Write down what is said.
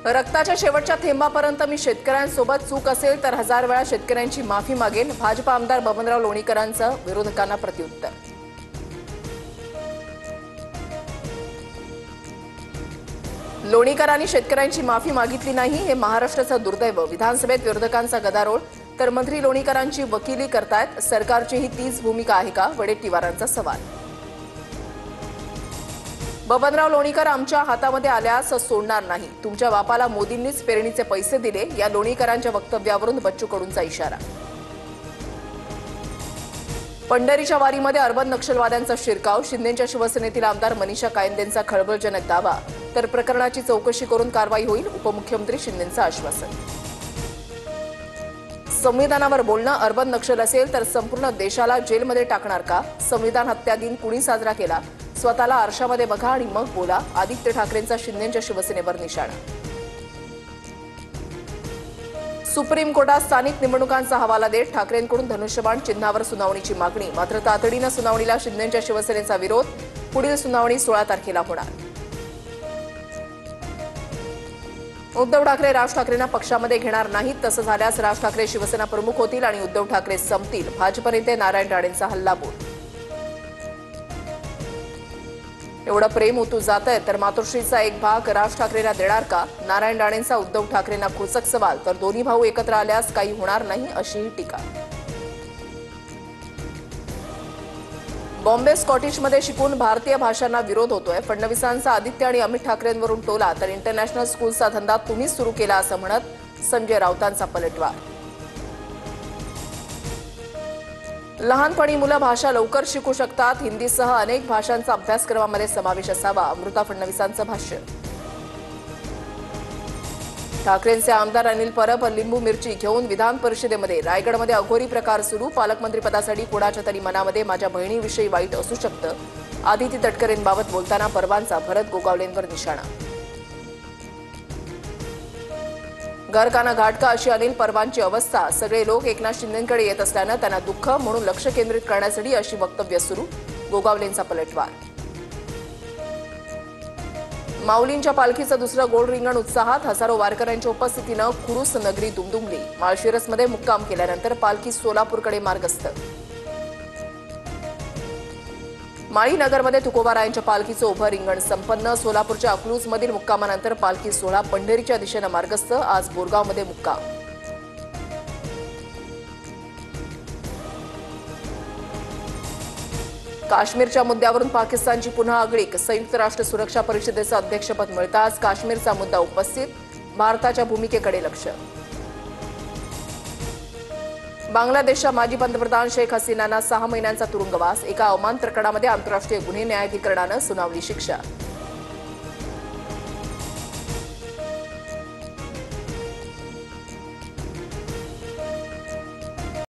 रक्ताच्या शेवटच्या थेंबापर्यंत मी शेतकऱ्यांसोबत चूक असेल तर 1000 वेळा शेतकऱ्यांची माफी मागेन. भाजप आमदार बबनराव लोणीकरांचं विरोधकांना प्रत्युत्तर. लोणीकरांनी शेतकऱ्यांची माफी मागितली नाही हे महाराष्ट्राचं दुर्दैव. विधानसभेत विरोधकांचा गदारोळ तर मंत्री लोणीकरांची वकिली करतायत. सरकारची ही तीच भूमिका आहे का? वडेट्टीवारांचा सवाल. बबनराव लोणीकर आमच्या हातामध्ये आल्यास सोडणार नाही. तुमच्या बापाला मोदींनीच पेरणीचे पैसे दिले या लोणीकरांच्या वक्तव्यावरून बच्चू कडूंचा इशारा. पंढरीच्या वारीमध्ये अर्बन नक्षलवाद्यांचा शिरकाव. शिंदेच्या शिवसेनेतील आमदार मनीषा कायंदेंचा खळबळजनक दावा तर प्रकरणाची चौकशी करून कारवाई होईल. उपमुख्यमंत्री शिंदेंचं आश्वासन. संविधानावर बोलणं अर्बन नक्षल असेल तर संपूर्ण देशाला जेलमध्ये टाकणार का? संविधान हत्या दिन कुणी साजरा केला? स्वतःला आरशामध्ये बघा आणि मग बोला. आदित्य ठाकरेंचा शिंदेच्या शिवसेनेवर निशाणा. सुप्रीम कोर्टात स्थानिक निवडणुकांचा हवाला देत ठाकरेंकडून धनुष्यबाण चिन्हावर सुनावणीची मागणी. मात्र तातडीनं सुनावणीला शिंदेच्या शिवसेनेचा विरोध. पुढील सुनावणी 16 तारखेला होणार. उद्धव ठाकरे राज ठाकरेंना पक्षामध्ये घेणार नाहीत. तसं झाल्यास राज ठाकरे शिवसेना प्रमुख होतील आणि उद्धव ठाकरे संपतील. भाजप नेते नारायण राणेंचा हल्लाबोल. एवढं प्रेम उतू जातंय तर मातोश्रीचा एक भाग राज ठाकरेंना देणार का? नारायण राणेंचा उद्धव ठाकरेंना खोचक सवाल. तर दोन्ही भाऊ एकत्र आल्यास काही होणार नाही अशीही टीका. बॉम्बे स्कॉटिशमध्ये शिकून भारतीय भाषांना विरोध होतोय. फडणवीसांचा आदित्य आणि अमित ठाकरेंवरून टोला तर इंटरनॅशनल स्कूलचा धंदा तुम्हीच सुरू केला असं म्हणत संजय राऊतांचा पलटवार. लहानपणी मुलं भाषा लवकर शिकू शकतात. हिंदीसह अनेक भाषांचा अभ्यासक्रमामध्ये समावेश असावा. अमृता फडणवीसांचं भाष्य. ठाकरेंचे आमदार अनिल परब लिंबू मिरची घेऊन विधान परिषदेमध्ये. रायगडमध्ये अघोरी प्रकार सुरू. पालकमंत्रीपदासाठी कोणाच्या तरी मनामध्ये माझ्या बहिणीविषयी वाईट असू शकतं. आदिती तटकरेंबाबत बोलताना परबांचा भरत गोगावलेंवर निशाणा. घरकाना घाटका अशी अनिल परबांची अवस्था. सगळे लोक एकनाथ शिंदेंकडे येत असल्यानं त्यांना दुःख म्हणून लक्ष केंद्रित करण्यासाठी अशी वक्तव्य सुरू. गोगावलेंचा पलटवार. माऊलींच्या पालखीचं दुसरं गोल रिंगण उत्साहात. हजारो वारकऱ्यांच्या उपस्थितीनं कुरुस नगरी दुमदुमली. माळशिरसमध्ये मुक्काम केल्यानंतर पालखी सोलापूरकडे मार्गस्थ. माळीनगरमध्ये तुकोबारायांच्या पालखीचं उभं रिंगण संपन्न. सोलापूरच्या अकलूजमधील मुक्कामानंतर पालखी सोहळा पंढरीच्या दिशेनं मार्गस्थ. आज बोरगावमध्ये मुक्काम. काश्मीरच्या मुद्द्यावरून पाकिस्तानची पुन्हा आगळीक. संयुक्त राष्ट्र सुरक्षा परिषदेचं अध्यक्षपद मिळताच काश्मीरचा मुद्दा उपस्थित. भारताच्या भूमिकेकडे लक्ष. बांगलादेशच्या माजी पंतप्रधान शेख हसीनांना 6 महिन्यांचा तुरुंगवास. एका अवमान प्रकरणामध्ये आंतरराष्ट्रीय गुन्हे न्यायाधिकरणानं सुनावली शिक्षा.